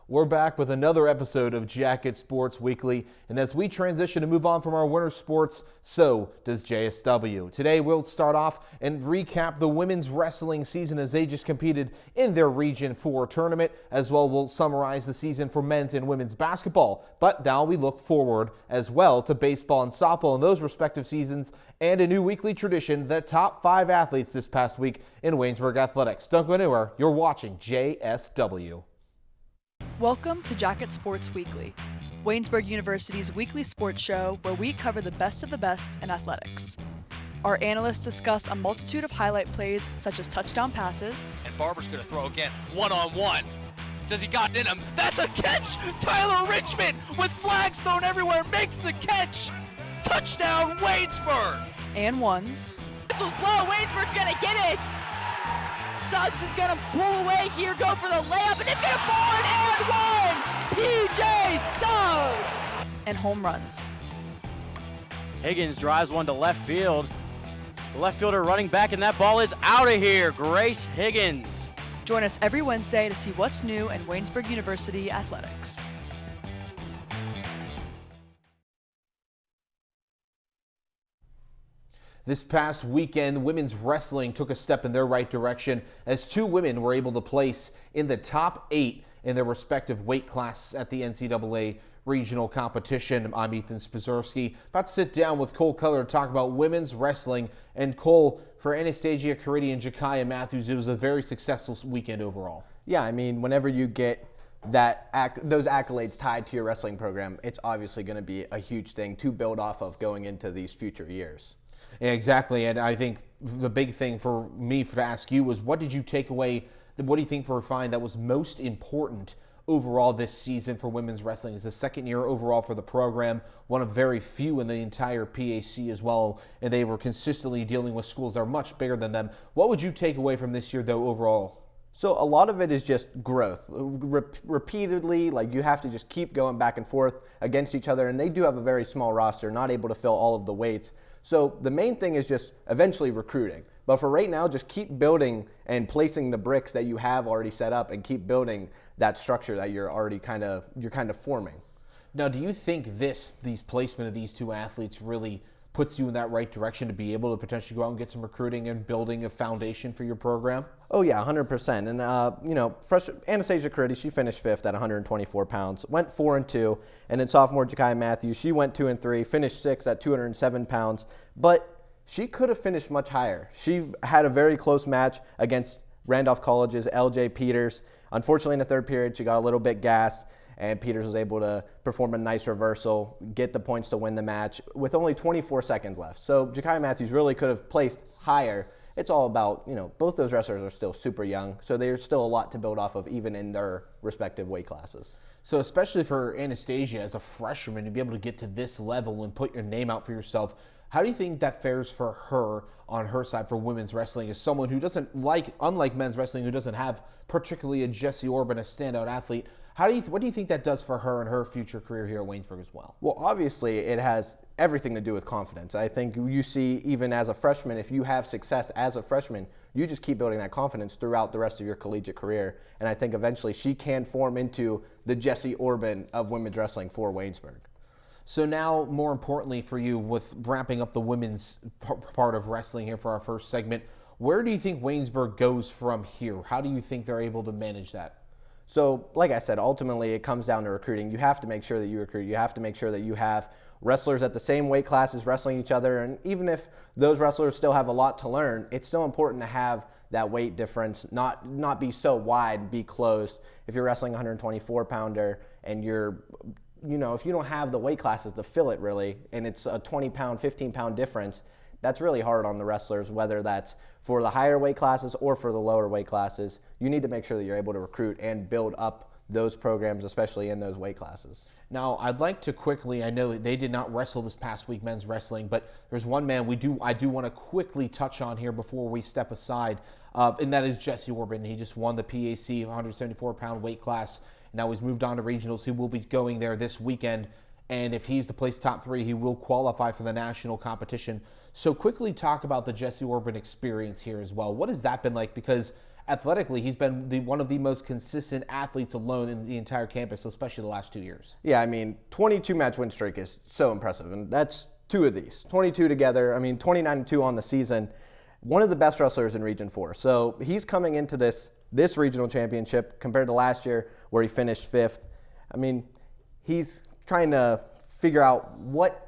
We're back with another episode of Jacket Sports Weekly, and as we transition to move on from our winter sports, so does JSW. Today we'll start off and recap the women's wrestling season as they just competed in their Region 4 tournament. As well, we'll summarize the season for men's and women's basketball. But now we look forward as well to baseball and softball in those respective seasons, and a new weekly tradition, the top 5 athletes this past week in Waynesburg athletics. Don't go anywhere. You're watching JSW. Welcome to Jacket Sports Weekly, Waynesburg University's weekly sports show where we cover the best of the best in athletics. Our analysts discuss a multitude of highlight plays such as touchdown passes. And Barber's going to throw again, one-on-one. Does he got it in him? That's a catch! Tyler Richmond with flags thrown everywhere makes the catch! Touchdown Waynesburg! And ones. This was low, Waynesburg's going to get it! Suggs is going to pull away here, go for the layup, and it's going to fall in and one! PJ Suggs! And home runs. Higgins drives one to left field. The left fielder running back, and that ball is out of here. Grace Higgins. Join us every Wednesday to see what's new in Waynesburg University athletics. This past weekend, women's wrestling took a step in their right direction as 2 women were able to place in the top 8 in their respective weight classes at the NCAA regional competition. I'm Ethan Spozarski, about to sit down with Cole Keller to talk about women's wrestling. And Cole, for Anastasia Caridi and Jakaya Matthews, it was a very successful weekend overall. Yeah, I mean, whenever you get those accolades tied to your wrestling program, it's obviously going to be a huge thing to build off of going into these future years. Yeah, exactly, and I think the big thing for me to ask you was, what did you take away, what do you think for find that was most important overall this season for women's wrestling? It's the second year overall for the program, one of very few in the entire PAC as well, and they were consistently dealing with schools that are much bigger than them. What would you take away from this year, though, overall? So a lot of it is just growth. Repeatedly, like, you have to just keep going back and forth against each other, and they do have a very small roster, not able to fill all of the weights. So the main thing is just eventually recruiting. But for right now, just keep building and placing the bricks that you have already set up and keep building that structure that you're already kind of forming. Now, do you think these placement of these 2 athletes really puts you in that right direction to be able to potentially go out and get some recruiting and building a foundation for your program? Oh yeah, 100%. And Anastasia Caridi, she finished 5th at 124 pounds, went 4-2, and then sophomore Jakaya Matthews, she went 2-3, finished 6th at 207 pounds, but she could have finished much higher. She had a very close match against Randolph College's LJ Peters. Unfortunately, in the 3rd period, she got a little bit gassed, and Peters was able to perform a nice reversal, get the points to win the match with only 24 seconds left. So Jakaya Matthews really could have placed higher. It's all about, both those wrestlers are still super young, so there's still a lot to build off of even in their respective weight classes. So especially for Anastasia as a freshman to be able to get to this level and put your name out for yourself, how do you think that fares for her on her side for women's wrestling as someone who doesn't unlike men's wrestling, who doesn't have particularly a Jessie Orban, a standout athlete? What do you think that does for her and her future career here at Waynesburg as well? Well, obviously, it has everything to do with confidence. I think you see, even as a freshman, if you have success as a freshman, you just keep building that confidence throughout the rest of your collegiate career. And I think eventually she can form into the Jessie Orban of women's wrestling for Waynesburg. So now, more importantly for you, with wrapping up the women's part of wrestling here for our first segment, where do you think Waynesburg goes from here? How do you think they're able to manage that? So, like I said, ultimately it comes down to recruiting. You have to make sure that you recruit. You have to make sure that you have wrestlers at the same weight classes wrestling each other. And even if those wrestlers still have a lot to learn, it's still important to have that weight difference, not be so wide, be closed. If you're wrestling a 124-pounder and if you don't have the weight classes to fill it really, and it's a 20-pound, 15-pound difference, that's really hard on the wrestlers, whether that's for the higher weight classes or for the lower weight classes. You need to make sure that you're able to recruit and build up those programs, especially in those weight classes. Now, I'd like to quickly, I know they did not wrestle this past week, men's wrestling, but there's one man I do want to quickly touch on here before we step aside, and that is Jessie Orban. He just won the PAC 174-pound weight class. Now he's moved on to regionals. He will be going there this weekend, and if he's to place top 3, he will qualify for the national competition. So quickly talk about the Jessie Orban experience here as well. What has that been like? Because athletically, he's been one of the most consistent athletes alone in the entire campus, especially the last 2 years. Yeah, I mean, 22 match win streak is so impressive, and that's 2 of these. 22 together, I mean, 29-2 on the season. One of the best wrestlers in Region 4. So he's coming into this regional championship compared to last year where he finished 5th. I mean, he's trying to figure out what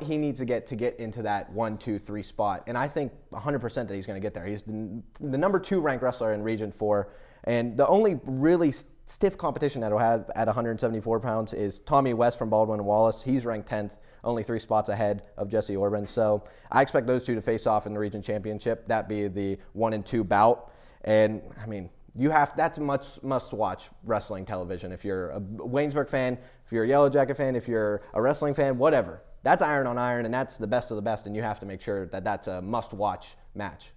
he needs to get into that 1, 2, 3 spot. And I think 100% that he's going to get there. He's the number 2 ranked wrestler in Region 4. And the only really stiff competition that he'll have at 174 pounds is Tommy West from Baldwin and Wallace. He's ranked 10th, only 3 spots ahead of Jesse Orban. So I expect those 2 to face off in the region championship. That be the 1 and 2 bout. And I mean, that's must-watch wrestling television. If you're a Waynesburg fan, if you're a Yellow Jacket fan, if you're a wrestling fan, whatever. That's iron on iron, and that's the best of the best, and you have to make sure that that's a must-watch match.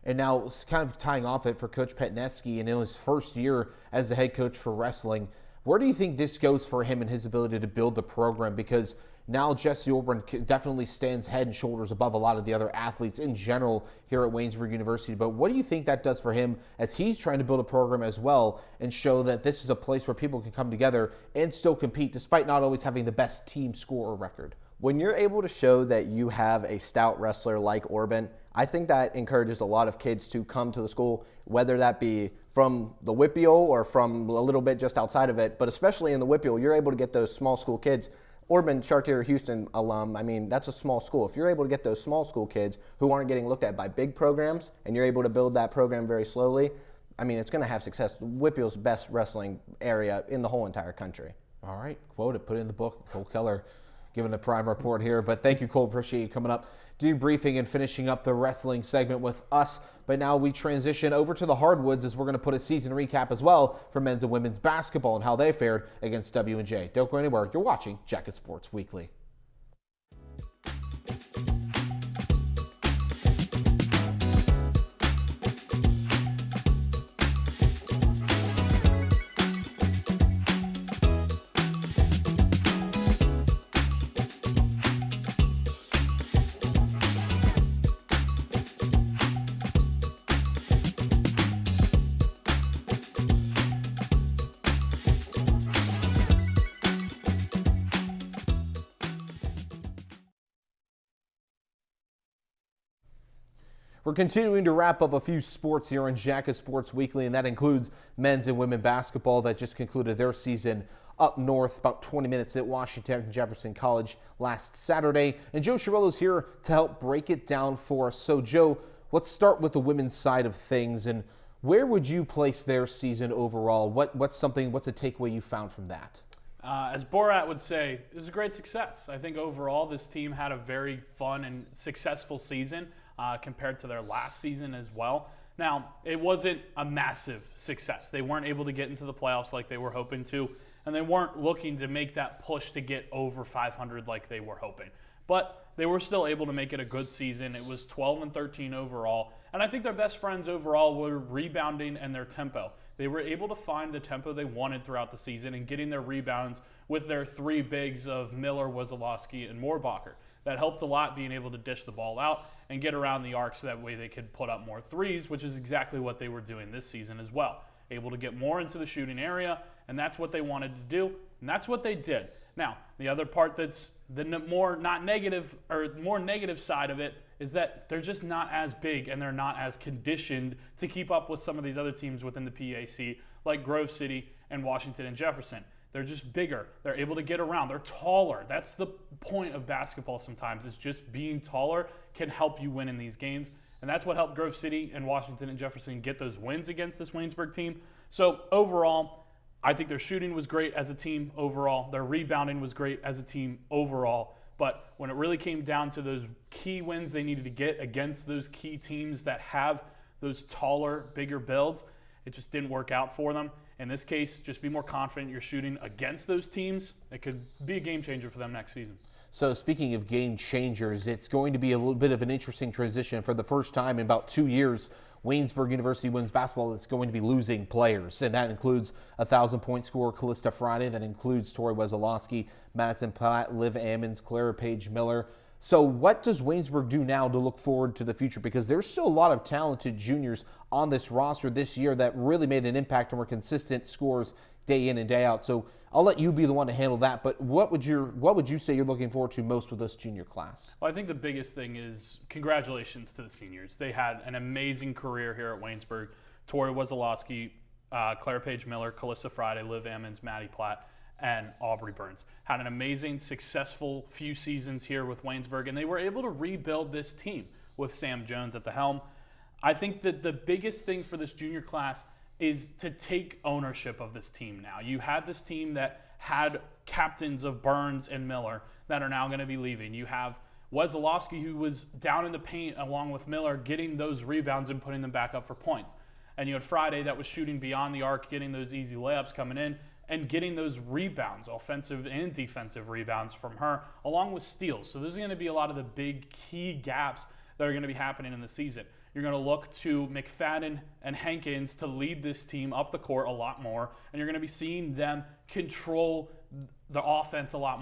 And now, kind of tying off it for Coach Petneski and in his first year as the head coach for wrestling, where do you think this goes for him and his ability to build the program? Because now Jesse Orban definitely stands head and shoulders above a lot of the other athletes in general here at Waynesburg University. But what do you think that does for him as he's trying to build a program as well and show that this is a place where people can come together and still compete despite not always having the best team score or record? When you're able to show that you have a stout wrestler like Orban, I think that encourages a lot of kids to come to the school, whether that be from the Whippeal or from a little bit just outside of it. But especially in the Whippeal, you're able to get those small school kids. Orban, Chartier, Houston alum, I mean, that's a small school. If you're able to get those small school kids who aren't getting looked at by big programs and you're able to build that program very slowly, I mean, it's going to have success. Whippeal's best wrestling area in the whole entire country. All right, quote it, put it in the book. Cole Keller giving a prime report here. But thank you, Cole. Appreciate you coming up, debriefing and finishing up the wrestling segment with us. But now we transition over to the hardwoods as we're going to put a season recap as well for men's and women's basketball and how they fared against W&J. Don't go anywhere. You're watching Jacket Sports Weekly. We're continuing to wrap up a few sports here on Jacket Sports Weekly, and that includes men's and women's basketball that just concluded their season up north, about 20 minutes at Washington Jefferson College last Saturday. And Joe Chirillo's here to help break it down for us. So, Joe, let's start with the women's side of things. And where would you place their season overall? What's a takeaway you found from that? As Borat would say, it was a great success. I think overall this team had a very fun and successful season compared to their last season as well. Now, it wasn't a massive success. They weren't able to get into the playoffs like they were hoping to, and they weren't looking to make that push to get over 500 like they were hoping. But they were still able to make it a good season. It was 12-13 overall, and I think their best friends overall were rebounding and their tempo. They were able to find the tempo they wanted throughout the season and getting their rebounds with their 3 bigs of Miller, Wazalowski, and Moorbacher. That helped a lot, being able to dish the ball out and get around the arc so that way they could put up more threes, which is exactly what they were doing this season as well. Able to get more into the shooting area, and that's what they wanted to do, and that's what they did. Now, the other part that's the more negative side of it is that they're just not as big and they're not as conditioned to keep up with some of these other teams within the PAC, like Grove City and Washington and Jefferson. They're just bigger. They're able to get around. They're taller. That's the point of basketball sometimes, is just being taller can help you win in these games. And that's what helped Grove City and Washington and Jefferson get those wins against this Waynesburg team. So overall, I think their shooting was great as a team overall. Their rebounding was great as a team overall. But when it really came down to those key wins they needed to get against those key teams that have those taller, bigger builds, it just didn't work out for them. In this case, just be more confident you're shooting against those teams. It could be a game changer for them next season. So speaking of game changers, it's going to be a little bit of an interesting transition. For the first time in about 2 years, Waynesburg University women's basketball is going to be losing players, and that includes 1,000-point scorer Callista Friday. That includes Tori Wazalowski, Madison Platt, Liv Ammons, Clara Page Miller, So what does Waynesburg do now to look forward to the future? Because there's still a lot of talented juniors on this roster this year that really made an impact and were consistent scores day in and day out. So I'll let you be the one to handle that. But what would you say you're looking forward to most with this junior class? Well, I think the biggest thing is congratulations to the seniors. They had an amazing career here at Waynesburg. Tori Wazalowski, Claire Page Miller, Calissa Friday, Liv Ammons, Maddie Platt, and Aubrey Burns. Had an amazing, successful few seasons here with Waynesburg, and they were able to rebuild this team with Sam Jones at the helm. I think that the biggest thing for this junior class is to take ownership of this team now. You had this team that had captains of Burns and Miller that are now going to be leaving. You have Wazalowski, who was down in the paint along with Miller, getting those rebounds and putting them back up for points. And you had Friday that was shooting beyond the arc, getting those easy layups coming in, and getting those rebounds, offensive and defensive rebounds from her, along with steals. So there's going to be a lot of the big key gaps that are going to be happening in the season. You're going to look to McFadden and Jenkins to lead this team up the court a lot more, and you're going to be seeing them control the offense a lot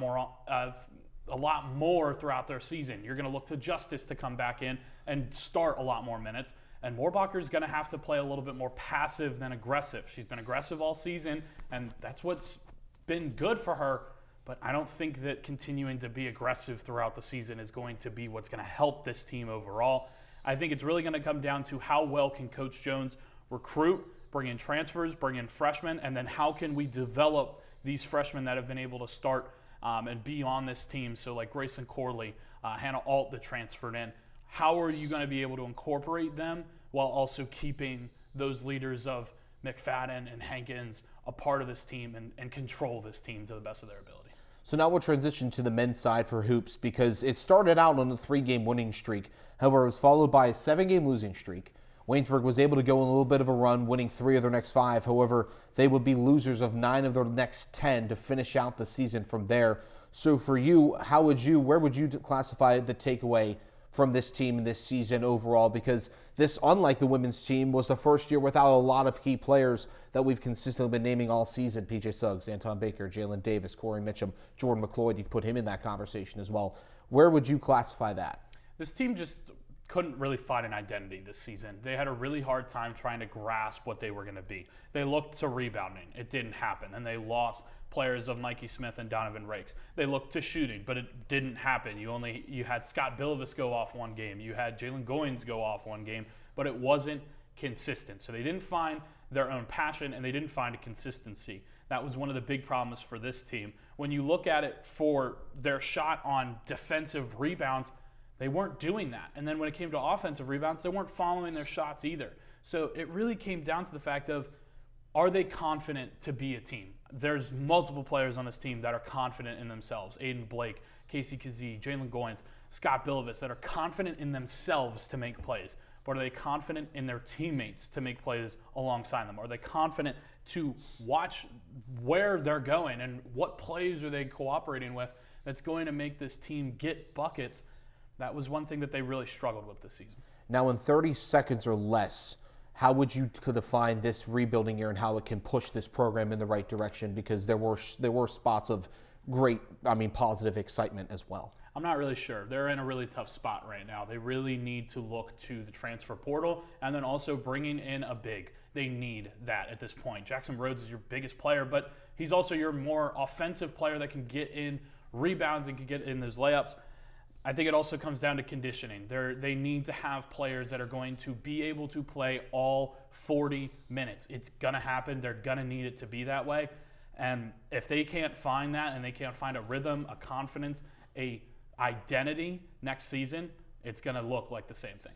more throughout their season. You're going to look to Justice to come back in and start a lot more minutes. And Moorbacher is going to have to play a little bit more passive than aggressive. She's been aggressive all season, and that's what's been good for her. But I don't think that continuing to be aggressive throughout the season is going to be what's going to help this team overall. I think it's really going to come down to how well can Coach Jones recruit, bring in transfers, bring in freshmen, and then how can we develop these freshmen that have been able to start and be on this team. So like Grayson Corley, Hannah Alt that transferred in. How are you going to be able to incorporate them while also keeping those leaders of McFadden and Jenkins a part of this team and control this team to the best of their ability? So now we'll transition to the men's side for Hoops because it started out on a 3-game winning streak. However, it was followed by a 7-game losing streak. Waynesburg was able to go on a little bit of a run, winning 3 of their next 5. However, they would be losers of 9 of their next 10 to finish out the season from there. So for you, where would you classify the takeaway from this team in this season overall? Because this, unlike the women's team, was the first year without a lot of key players that we've consistently been naming all season. PJ Suggs, Anton Baker, Jalen Davis, Corey Mitchum, Jordan McLeod. You could put him in that conversation as well. Where would you classify that? This team just couldn't really find an identity this season. They had a really hard time trying to grasp what they were going to be. They looked to rebounding. It didn't happen, and they lost players of Mikey Smith and Donovan Rakes. They looked to shooting, but it didn't happen. You had Scott Billivis go off one game. You had Jalen Goins go off one game, but it wasn't consistent. So they didn't find their own passion, and they didn't find a consistency. That was one of the big problems for this team. When you look at it for their shot on defensive rebounds, they weren't doing that. And then when it came to offensive rebounds, they weren't following their shots either. So it really came down to the fact of, are they confident to be a team? There's multiple players on this team that are confident in themselves. Aiden Blake, Casey Kazee, Jalen Goins, Scott Billivis, that are confident in themselves to make plays. But are they confident in their teammates to make plays alongside them? Are they confident to watch where they're going and what plays are they cooperating with that's going to make this team get buckets? That was one thing that they really struggled with this season. Now, in 30 seconds or less, how would you define this rebuilding year and how it can push this program in the right direction? Because there were spots of great, positive excitement as well. I'm not really sure. They're in a really tough spot right now. They really need to look to the transfer portal and then also bringing in a big. They need that at this point. Jackson Rhodes is your biggest player, but he's also your more offensive player that can get in rebounds and can get in those layups. I think it also comes down to conditioning. They need to have players that are going to be able to play all 40 minutes. It's going to happen. They're going to need it to be that way. And if they can't find that and they can't find a rhythm, a confidence, a identity next season, it's going to look like the same thing.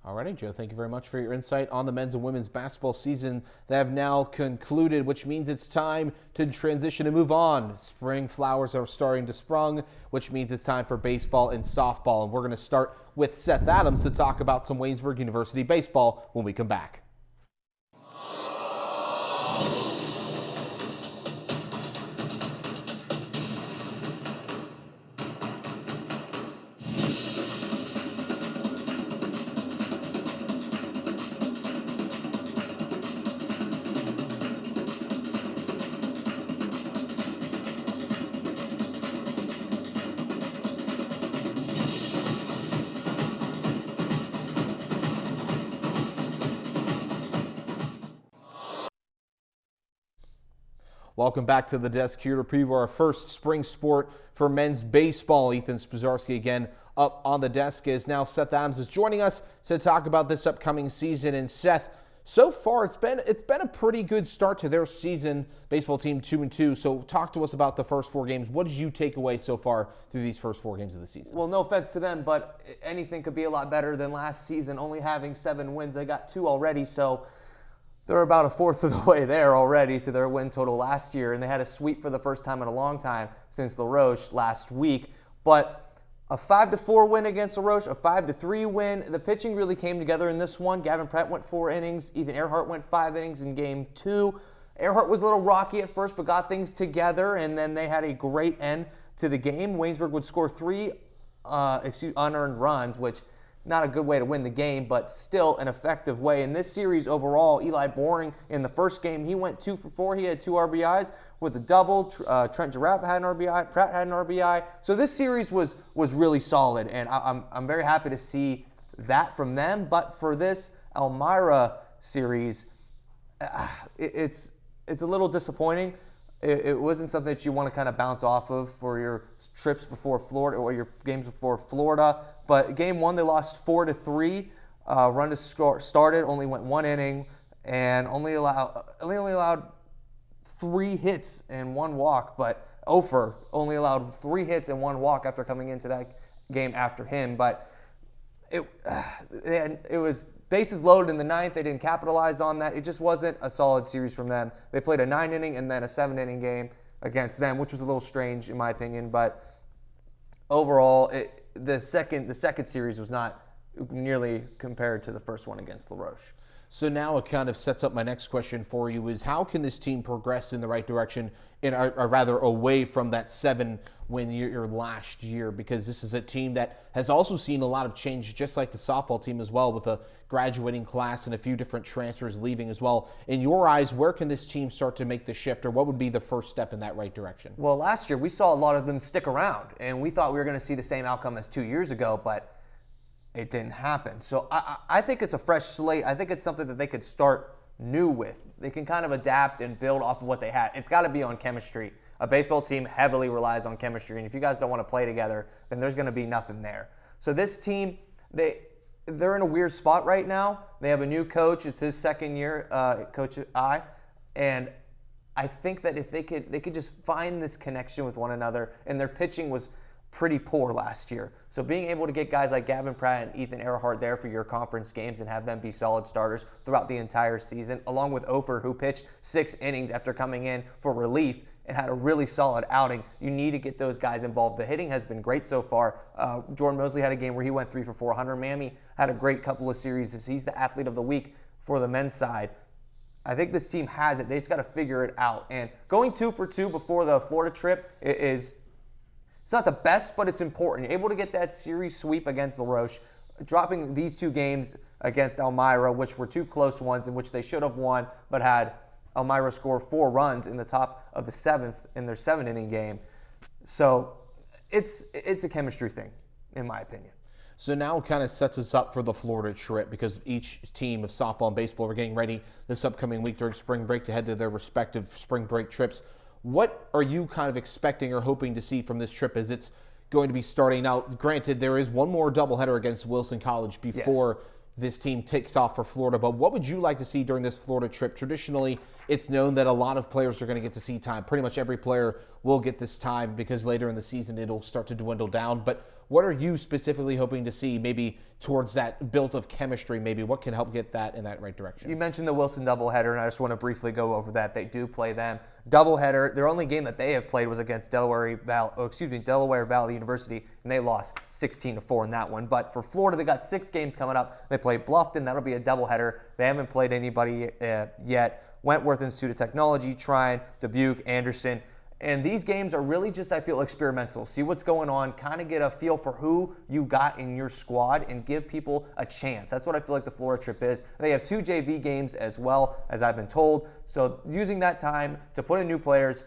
All righty, Joe, thank you very much for your insight on the men's and women's basketball season that have now concluded, which means it's time to transition and move on. Spring flowers are starting to sprung, which means it's time for baseball and softball. And we're going to start with Seth Adams to talk about some Waynesburg University baseball when we come back. Welcome back to the desk here to preview our first spring sport for men's baseball. Ethan Spozarski again up on the desk is now Seth Adams is joining us to talk about this upcoming season. And Seth, so far it's been a pretty good start to their season. Baseball team 2-2. So talk to us about the first 4 games. What did you take away so far through these first 4 games of the season? Well, no offense to them, but anything could be a lot better than last season. Only having 7 wins, they got 2 already, so they're about a fourth of the way there already to their win total last year, and they had a sweep for the first time in a long time since LaRoche last week. But a 5-4 win against LaRoche, a 5-3 win. The pitching really came together in this one. Gavin Pratt went 4 innings. Ethan Earhart went 5 innings in game 2. Earhart was a little rocky at first, but got things together, and then they had a great end to the game. Waynesburg would score 3 unearned runs, which not a good way to win the game, but still an effective way. In this series overall, Eli Boring in the first game, he went 2 for 4. He had 2 RBIs with a double. Trent Giraffe had an RBI. Pratt had an RBI. So this series was really solid, and I'm very happy to see that from them. But for this Elmira series, it's a little disappointing. It wasn't something that you want to kind of bounce off of for your trips before Florida or your games before Florida. But game 1, they lost 4-3. Run to score started, only went 1 inning, and only allowed 3 hits and 1 walk. But Ofer only allowed 3 hits and 1 walk after coming into that game after him. But it was bases loaded in the 9th. They didn't capitalize on that. It just wasn't a solid series from them. They played a 9-inning and then a 7-inning game against them, which was a little strange in my opinion. But overall, the second series was not nearly compared to the first one against LaRoche. So now it kind of sets up my next question for you is how can this team progress in the right direction, or rather away from that 7-win year last year? Because this is a team that has also seen a lot of change, just like the softball team as well, with a graduating class and a few different transfers leaving as well. In your eyes, where can this team start to make the shift, or what would be the first step in that right direction? Well, last year we saw a lot of them stick around, and we thought we were going to see the same outcome as 2 years ago, but it didn't happen. So I think it's a fresh slate. I think it's something that they could start new with. They can kind of adapt and build off of what they had. It's got to be on chemistry. A baseball team heavily relies on chemistry, and if you guys don't want to play together, then there's going to be nothing there. So this team, they're in a weird spot right now. They have a new coach. It's his second year, Coach I, and I think that if they could just find this connection with one another, and their pitching was pretty poor last year. So being able to get guys like Gavin Pratt and Ethan Earhart there for your conference games and have them be solid starters throughout the entire season, along with Ofer, who pitched 6 innings after coming in for relief and had a really solid outing. You need to get those guys involved. The hitting has been great so far. Jordan Mosley had a game where he went 3 for 4. Hunter Mammy had a great couple of series. He's the athlete of the week for the men's side. I think this team has it. They just got to figure it out. And going 2 for 2 before the Florida trip it's not the best, but it's important. You're able to get that series sweep against LaRoche, dropping these 2 games against Elmira, which were 2 close ones in which they should have won, but had Elmira score 4 runs in the top of the 7th in their 7-inning game. So it's a chemistry thing, in my opinion. So now it kind of sets us up for the Florida trip, because each team of softball and baseball are getting ready this upcoming week during spring break to head to their respective spring break trips. What are you kind of expecting or hoping to see from this trip as it's going to be starting? Now, granted, there is one more doubleheader against Wilson College before this team takes off for Florida, but what would you like to see during this Florida trip? Traditionally, it's known that a lot of players are going to get to see time. Pretty much every player will get this time because later in the season it'll start to dwindle down. But what are you specifically hoping to see maybe towards that built of chemistry? Maybe what can help get that in that right direction? You mentioned the Wilson doubleheader, and I just want to briefly go over that. They do play them. Doubleheader, their only game that they have played was against Delaware Valley University, and they lost 16-4 in that one. But for Florida, they got 6 games coming up. They play Bluffton. That'll be a doubleheader. They haven't played anybody yet. Wentworth Institute of Technology, Trine, Dubuque, Anderson. And these games are really just, I feel, experimental. See what's going on, kind of get a feel for who you got in your squad and give people a chance. That's what I feel like the Florida trip is. They have 2 JV games as well, as I've been told. So using that time to put in new players,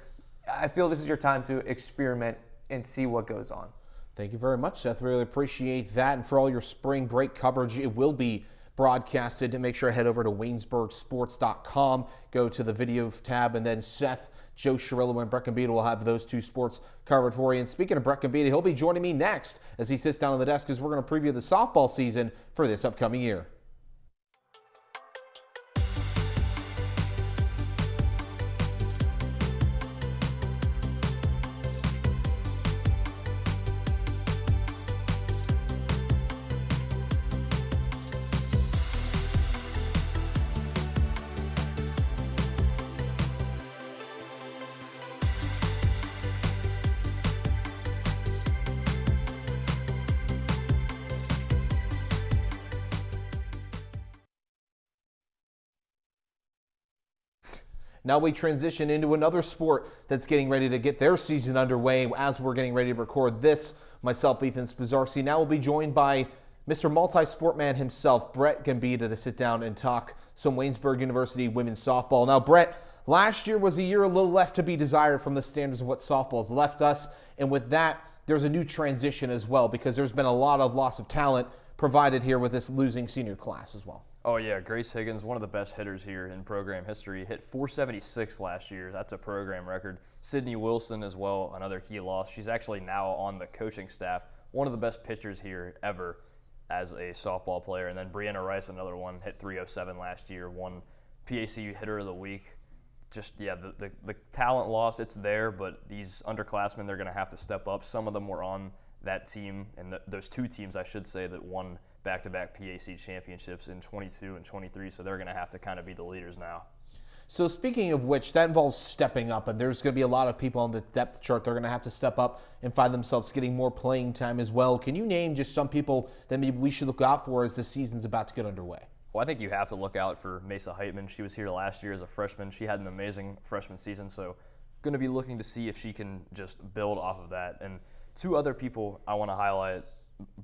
I feel this is your time to experiment and see what goes on. Thank you very much, Seth. Really appreciate that. And for all your spring break coverage, it will be broadcasted. Make sure to head over to WaynesburgSports.com, go to the video tab, and then Seth Joe Chirillo and Brett Gombita will have those two sports covered for you. And speaking of Brett Gombita, he'll be joining me next as he sits down on the desk as we're going to preview the softball season for this upcoming year. Now we transition into another sport that's getting ready to get their season underway as we're getting ready to record this. Myself, Ethan Spozarski, now will be joined by Mr. Multi-Sport Man himself, Brett Gombita, to sit down and talk some Waynesburg University women's softball. Now, Brett, last year was a year a little left to be desired from the standards of what softball's left us, and with that, there's a new transition as well because there's been a lot of loss of talent provided here with this losing senior class as well. Oh, yeah, Grace Higgins, one of the best hitters here in program history, hit .476 last year. That's a program record. Sydney Wilson as well, another key loss. She's actually now on the coaching staff, one of the best pitchers here ever as a softball player. And then Brianna Rice, another one, hit .307 last year, won PAC Hitter of the Week. Just, yeah, the talent loss, it's there, but these underclassmen, they're going to have to step up. Some of them were on that team, and those two teams, I should say, that won back-to-back PAC championships in 22 and 23, so they're going to have to kind of be the leaders now. So speaking of which, that involves stepping up, and there's going to be a lot of people on the depth chart. They're going to have to step up and find themselves getting more playing time as well. Can you name just some people that maybe we should look out for as the season's about to get underway? Well, I think you have to look out for Mesa Heitman. She was here last year as a freshman. She had an amazing freshman season, so going to be looking to see if she can just build off of that. And two other people I want to highlight,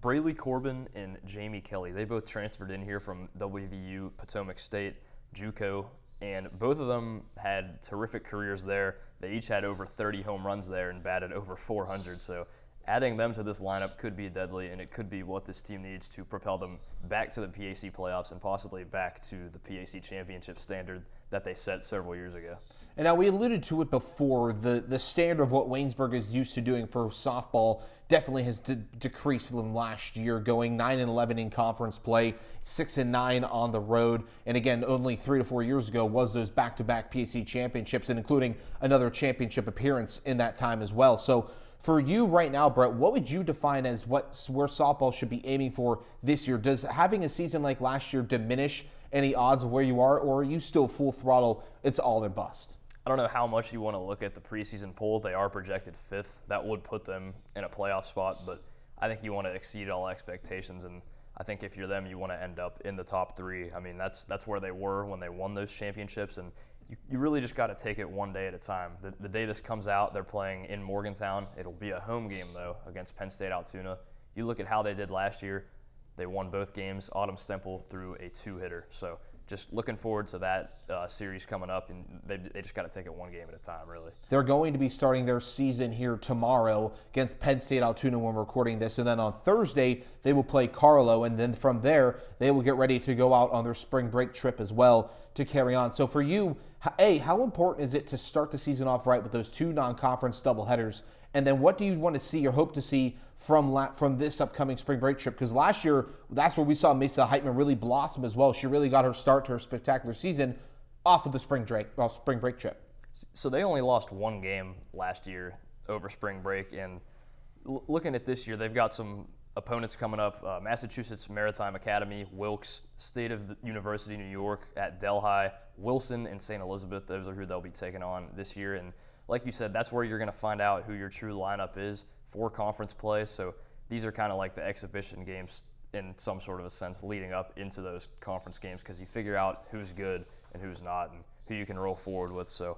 Braylee Corbin and Jamie Kelly. They both transferred in here from WVU Potomac State, JUCO, and both of them had terrific careers there. They each had over 30 home runs there and batted over 400. So adding them to this lineup could be deadly, and it could be what this team needs to propel them back to the PAC playoffs and possibly back to the PAC championship standard that they set several years ago. And now we alluded to it before, the standard of what Waynesburg is used to doing for softball definitely has decreased from last year, going 9-11 in conference play, 6-9 on the road. And again, only 3 to 4 years ago was those back-to-back PAC championships, and including another championship appearance in that time as well. So for you right now, Brett, what would you define as where softball should be aiming for this year? Does having a season like last year diminish any odds of where you are, or are you still full throttle, it's all or bust? I don't know how much you want to look at the preseason poll. They are projected 5th. That would put them in a playoff spot, but I think you want to exceed all expectations, and I think if you're them, you want to end up in the top 3. I mean, that's where they were when they won those championships, and you really just got to take it one day at a time. The day this comes out, they're playing in Morgantown. It'll be a home game, though, against Penn State Altoona. You look at how they did last year. They won both games. Autumn Stemple threw a 2-hitter, so just looking forward to that series coming up, and they just got to take it one game at a time, really. They're going to be starting their season here tomorrow against Penn State Altoona when we're recording this, and then on Thursday they will play Carlo, and then from there they will get ready to go out on their spring break trip as well to carry on. So for you, how important is it to start the season off right with those 2 non-conference doubleheaders? And then what do you want to see or hope to see from this upcoming spring break trip? Because last year, that's where we saw Mesa Heitman really blossom as well. She really got her start to her spectacular season off of the spring break trip. So they only lost 1 game last year over spring break. And looking at this year, they've got some opponents coming up. Massachusetts Maritime Academy, Wilkes, State of the University, New York at Delhi, Wilson, and St. Elizabeth. Those are who they'll be taking on this year. And like you said, that's where you're going to find out who your true lineup is for conference play. So these are kind of like the exhibition games in some sort of a sense leading up into those conference games, because you figure out who's good and who's not and who you can roll forward with. So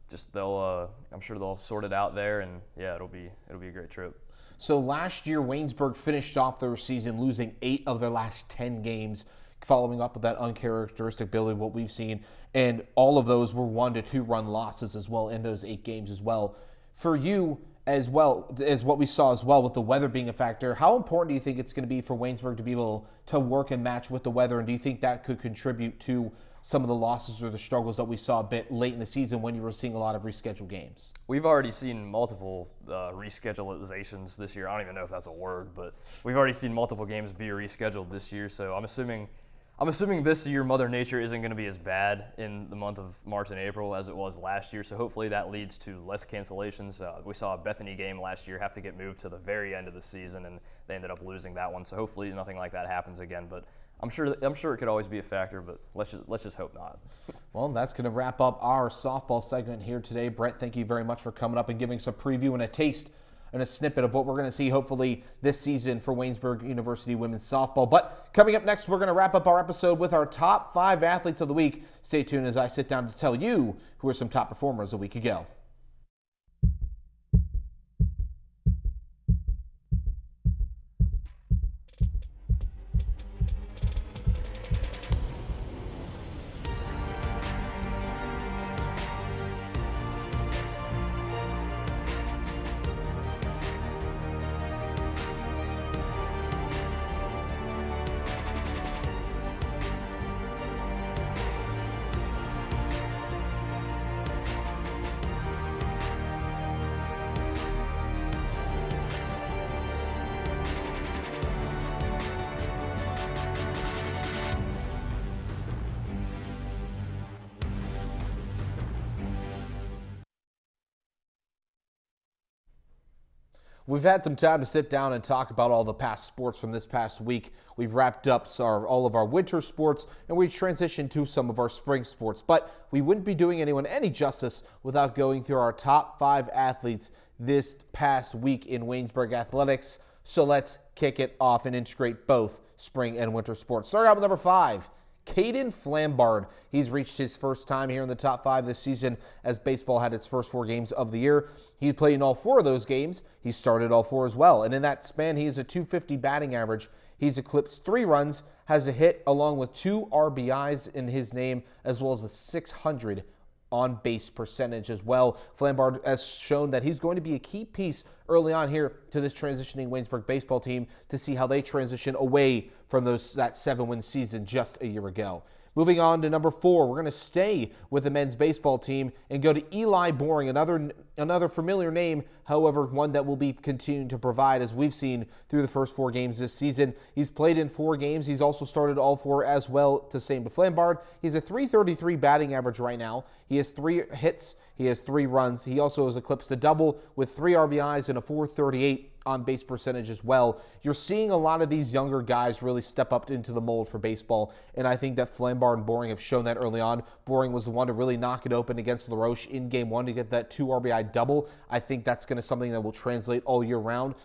just I'm sure they'll sort it out there, and yeah, it'll be a great trip. So last year, Waynesburg finished off their season losing 8 of their last 10 games, following up with that uncharacteristic ability, what we've seen. And all of those were 1 to 2 run losses as well in those 8 games as well. For you, as well as what we saw as well with the weather being a factor, how important do you think it's going to be for Waynesburg to be able to work and match with the weather? And do you think that could contribute to some of the losses or the struggles that we saw a bit late in the season when you were seeing a lot of rescheduled games? We've already seen multiple reschedulizations this year. I don't even know if that's a word, but we've already seen multiple games be rescheduled this year. So I'm assuming this year Mother Nature isn't going to be as bad in the month of March and April as it was last year. So hopefully that leads to less cancellations. We saw a Bethany game last year have to get moved to the very end of the season, and they ended up losing that one. So hopefully nothing like that happens again. But I'm sure it could always be a factor, but let's just hope not. Well, that's going to wrap up our softball segment here today. Brett, thank you very much for coming up and giving us a preview and a taste and a snippet of what we're going to see hopefully this season for Waynesburg University women's softball. But coming up next, we're going to wrap up our episode with our top 5 athletes of the week. Stay tuned as I sit down to tell you who are some top performers a week ago. We've had some time to sit down and talk about all the past sports from this past week. We've wrapped up all of our winter sports, and we've transitioned to some of our spring sports. But we wouldn't be doing anyone any justice without going through our top 5 athletes this past week in Waynesburg athletics. So let's kick it off and integrate both spring and winter sports. Start out with number 5. Caden Flambard. He's reached his first time here in the top 5 this season as baseball had its first 4 games of the year. He played in all 4 of those games. He started all 4 as well. And in that span, he has a .250 batting average. He's eclipsed 3 runs, has a hit along with 2 RBIs in his name, as well as a .600 on base percentage as well. Flambard has shown that he's going to be a key piece early on here to this transitioning Waynesburg baseball team to see how they transition away from that 7-win season just a year ago. Moving on to number 4, we're going to stay with the men's baseball team and go to Eli Boring, another familiar name, however, one that will be continuing to provide as we've seen through the first 4 games this season. He's played in 4 games. He's also started all 4 as well, to same to Flambard. He's a .333 batting average right now. He has 3 hits. He has 3 runs. He also has eclipsed a double with 3 RBIs and a .438 on base percentage as well. You're seeing a lot of these younger guys really step up into the mold for baseball, and I think that Flambard and Boring have shown that early on. Boring was the one to really knock it open against LaRoche in game 1 to get that 2 RBI double. I think that's going to something that will translate all year round,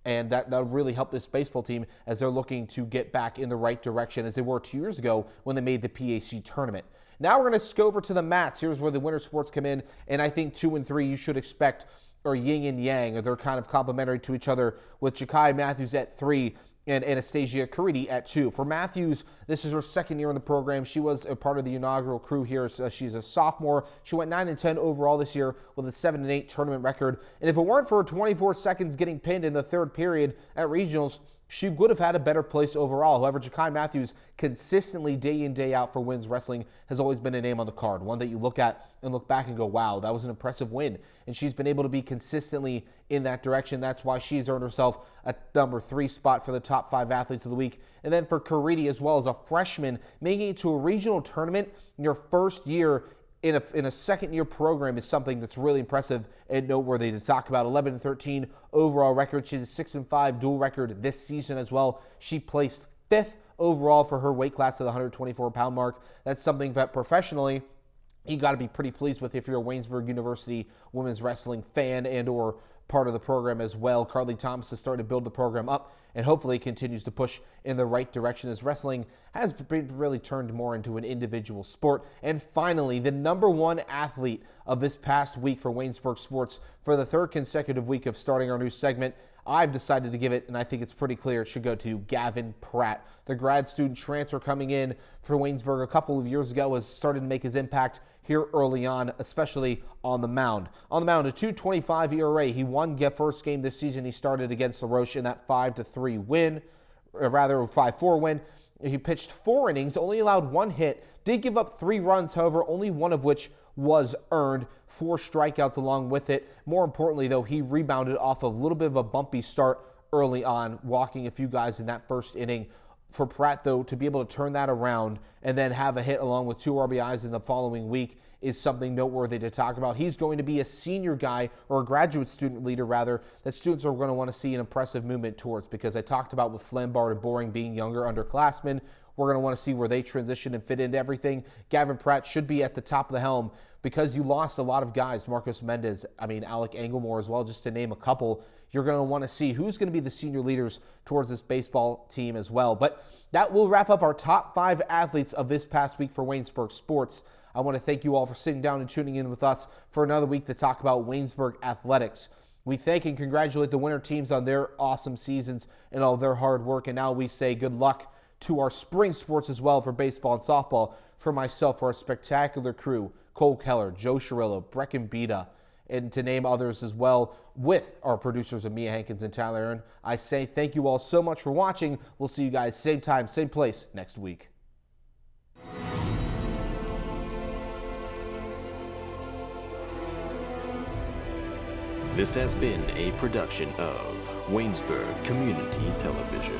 and that'll really help this baseball team as they're looking to get back in the right direction as they were 2 years ago when they made the PAC tournament. Now we're going to go over to the mats. Here's where the winter sports come in, and I think 2 and 3 you should expect are yin and yang, or they're kind of complementary to each other, with Ja'Kai Matthews at 3 and Anastasia Caridi at 2. For Matthews, this is her second year in the program. She was a part of the inaugural crew here. So she's a sophomore. She went 9-10 overall this year with a 7-8 tournament record. And if it weren't for her 24 seconds getting pinned in the 3rd period at regionals, she would have had a better place overall. However, Ja'Kai Matthews consistently day in, day out for Wins Wrestling has always been a name on the card, one that you look at and look back and go, wow, that was an impressive win. And she's been able to be consistently in that direction. That's why she's earned herself a number 3 spot for the top 5 athletes of the week. And then for Caridi as well, as a freshman, making it to a regional tournament in your first year in a second-year program is something that's really impressive and noteworthy to talk about. 11-13 overall record. She's a 6-5 dual record this season as well. She placed 5th overall for her weight class at the 124-pound mark. That's something that professionally you got to be pretty pleased with if you're a Waynesburg University women's wrestling fan and or part of the program as well. Carly Thomas has started to build the program up and hopefully continues to push in the right direction as wrestling has been really turned more into an individual sport. And finally, the number 1 athlete of this past week for Waynesburg sports for the 3rd consecutive week of starting our new segment, I've decided to give it, and I think it's pretty clear, it should go to Gavin Pratt. The grad student transfer coming in for Waynesburg a couple of years ago has started to make his impact here early on, especially on the mound. On the mound, a .225 ERA. He won the first game this season. He started against LaRoche in that 5-3 win, or rather a 5-4 win. He pitched 4 innings, only allowed 1 hit, did give up 3 runs, however, only 1 of which was earned, 4 strikeouts along with it. More importantly, though, he rebounded off a little bit of a bumpy start early on, walking a few guys in that first inning. For Pratt, though, to be able to turn that around and then have a hit along with 2 RBIs in the following week is something noteworthy to talk about. He's going to be a senior guy, or a graduate student leader, rather, that students are going to want to see an impressive movement towards, because I talked about with Flambard and Boring being younger underclassmen. We're going to want to see where they transition and fit into everything. Gavin Pratt should be at the top of the helm, because you lost a lot of guys, Marcos Mendez, Alec Engelmore as well, just to name a couple. You're going to want to see who's going to be the senior leaders towards this baseball team as well. But that will wrap up our top 5 athletes of this past week for Waynesburg Sports. I want to thank you all for sitting down and tuning in with us for another week to talk about Waynesburg athletics. We thank and congratulate the winter teams on their awesome seasons and all their hard work. And now we say good luck to our spring sports as well for baseball and softball. For myself, for our spectacular crew, Cole Keller, Joe Chirillo, Brett Gombita, and to name others as well, with our producers of Mia Hankins and Tyler Aaron, I say thank you all so much for watching. We'll see you guys same time, same place next week. This has been a production of Waynesburg Community Television.